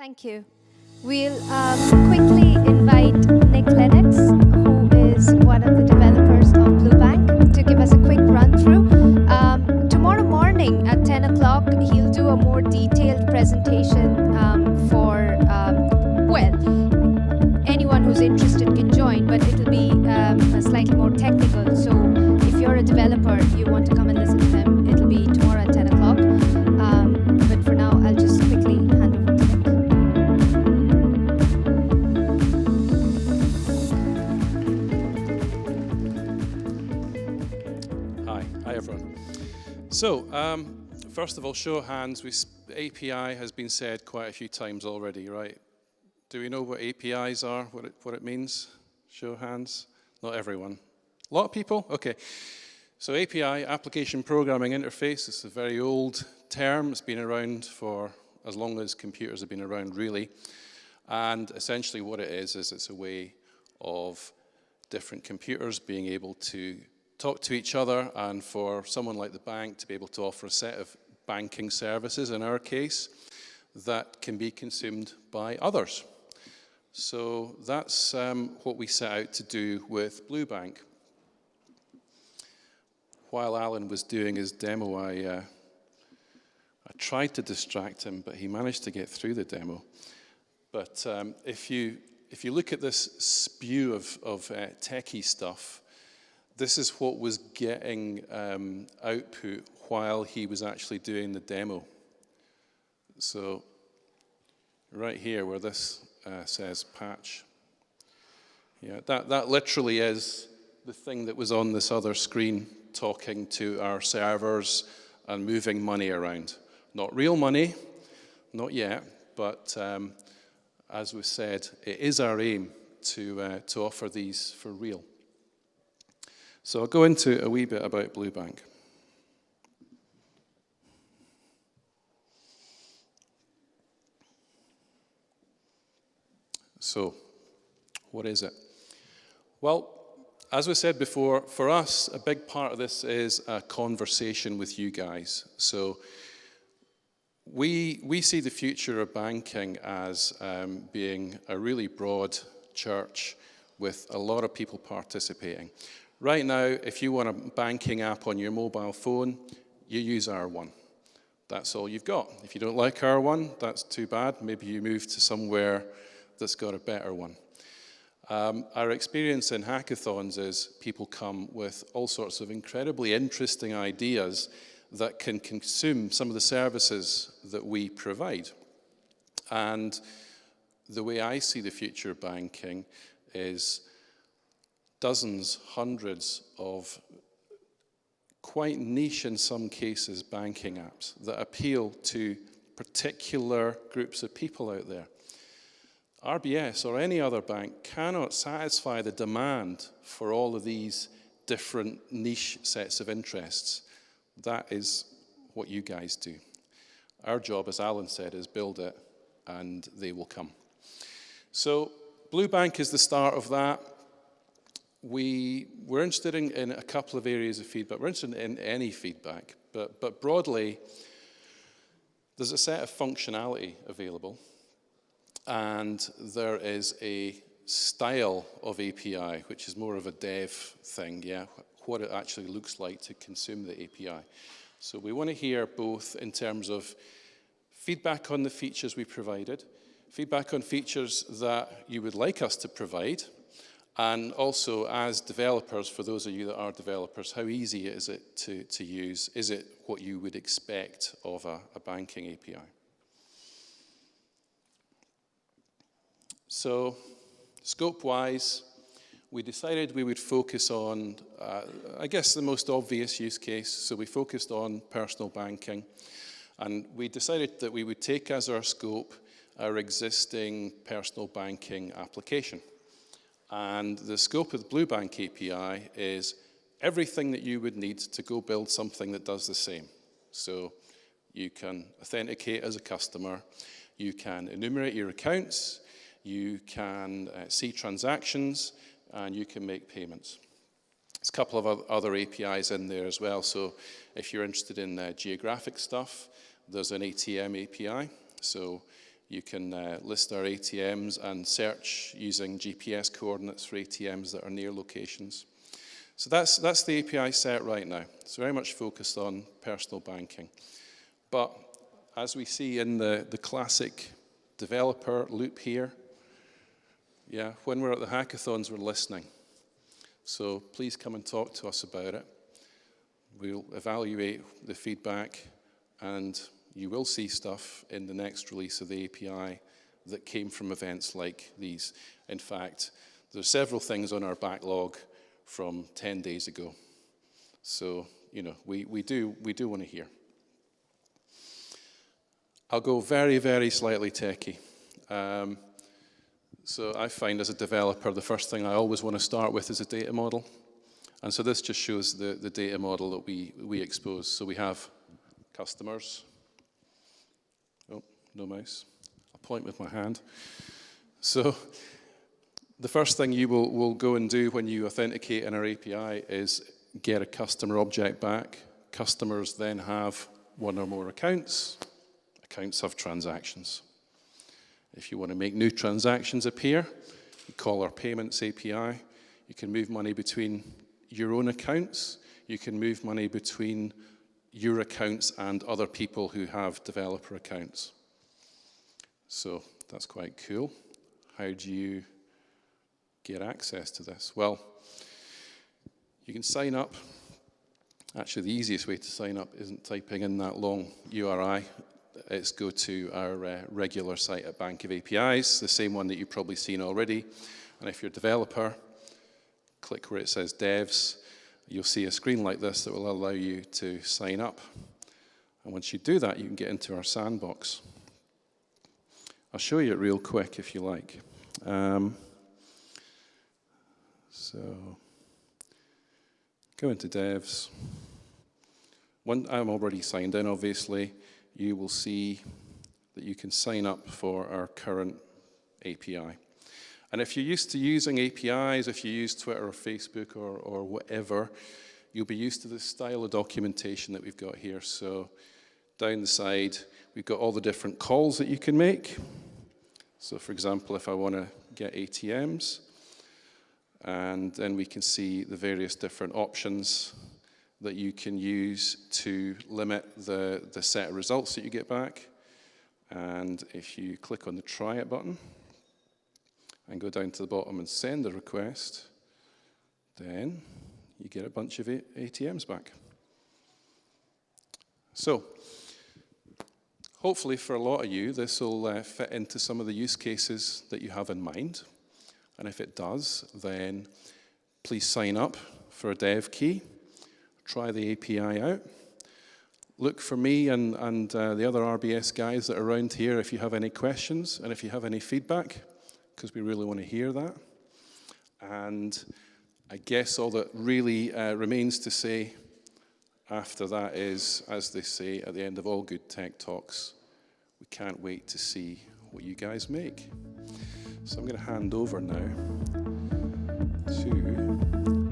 Thank you. We'll quickly invite Lennox, who is one of the developers of BlueBank, to give us a quick run-through. Tomorrow morning at 10 o'clock, he'll do a more detailed presentation for, well, anyone who's interested can join, but it'll be slightly more technical. So if you're a developer, you want to come and listen to him, it'll be tomorrow at 10 o'clock. But for now, I'll just quickly hand over to Nick. Hi everyone. So, first of all, show of hands, API has been said quite a few times already, right? Do we know what APIs are, what it means? Show of hands. Not everyone. A lot of people? Okay. So API, Application Programming Interface, it's a very old term. It's been around for as long as computers have been around, really. And essentially what it is it's a way of different computers being able to talk to each other, and for someone like the bank to be able to offer a set of banking services, in our case, that can be consumed by others. So that's what we set out to do with BlueBank. While Alan was doing his demo, I tried to distract him, but he managed to get through the demo. But if you look at this spew of techie stuff, this is what was getting output while he was actually doing the demo. So right here where this says patch, yeah, that literally is the thing that was on this other screen talking to our servers and moving money around. Not real money, not yet, but as we said, it is our aim to offer these for real. So I'll go into a wee bit about BlueBank. So, what is it? Well, as we said before, for us, a big part of this is a conversation with you guys. So, we see the future of banking as being a really broad church with a lot of people participating. Right now, if you want a banking app on your mobile phone, you use R1. That's all you've got. If you don't like R1, that's too bad. Maybe you move to somewhere that's got a better one. Our experience in hackathons is people come with all sorts of incredibly interesting ideas that can consume some of the services that we provide. And the way I see the future of banking is dozens, hundreds of quite niche, in some cases, banking apps that appeal to particular groups of people out there. RBS or any other bank cannot satisfy the demand for all of these different niche sets of interests. That is what you guys do. Our job, as Alan said, is build it and they will come. So BlueBank is the start of that. We're interested in a couple of areas of feedback. We're interested in any feedback, but broadly, there's a set of functionality available, and there is a style of API, which is more of a dev thing, yeah, what it actually looks like to consume the API. So we want to hear both in terms of feedback on the features we provided, feedback on features that you would like us to provide, and also, as developers, for those of you that are developers, how easy is it to use? Is it what you would expect of a banking API? So, scope-wise, we decided we would focus on, I guess, the most obvious use case. So we focused on personal banking. And we decided that we would take as our scope our existing personal banking application. And the scope of the BlueBank API is everything that you would need to go build something that does the same. So you can authenticate as a customer, you can enumerate your accounts, you can see transactions, and you can make payments. There's a couple of other APIs in there as well. So if you're interested in geographic stuff, there's an ATM API. So You can list our ATMs and search using GPS coordinates for ATMs that are near locations. So that's the API set right now. It's very much focused on personal banking. But as we see in the classic developer loop here, yeah, when we're at the hackathons, we're listening. So please come and talk to us about it. We'll evaluate the feedback, and you will see stuff in the next release of the API that came from events like these. In fact, there's several things on our backlog from 10 days ago. So, you know, we do want to hear. I'll go very, very slightly techie. So I find as a developer, the first thing I always want to start with is a data model. And so this just shows the data model that we expose. So we have customers. Oh, no mouse. I'll point with my hand. So the first thing you will go and do when you authenticate in our API is get a customer object back. Customers then have one or more accounts. Accounts have transactions. If you want to make new transactions appear, you call our payments API. You can move money between your own accounts. You can move money between your accounts and other people who have developer accounts. So that's quite cool. How do you get access to this? Well, you can sign up. Actually, the easiest way to sign up isn't typing in that long URI. It's go to our regular site at Bank of APIs, the same one that you've probably seen already. And if you're a developer, click where it says devs. You'll see a screen like this that will allow you to sign up. And once you do that, you can get into our sandbox. I'll show you it real quick if you like. So go into devs. I'm already signed in, obviously. You will see that you can sign up for our current API. And if you're used to using APIs, if you use Twitter or Facebook or whatever, you'll be used to the style of documentation that we've got here. So down the side, we've got all the different calls that you can make. So for example, if I want to get ATMs, and then we can see the various different options that you can use to limit the set of results that you get back. And if you click on the try it button and go down to the bottom and send a request, then you get a bunch of ATMs back. So hopefully for a lot of you, this will fit into some of the use cases that you have in mind. And if it does, then please sign up for a dev key. Try the API out. Look for me and the other RBS guys that are around here if you have any questions and if you have any feedback, because we really want to hear that. And I guess all that really remains to say after that is, as they say at the end of all good tech talks, we can't wait to see what you guys make. So I'm going to hand over now to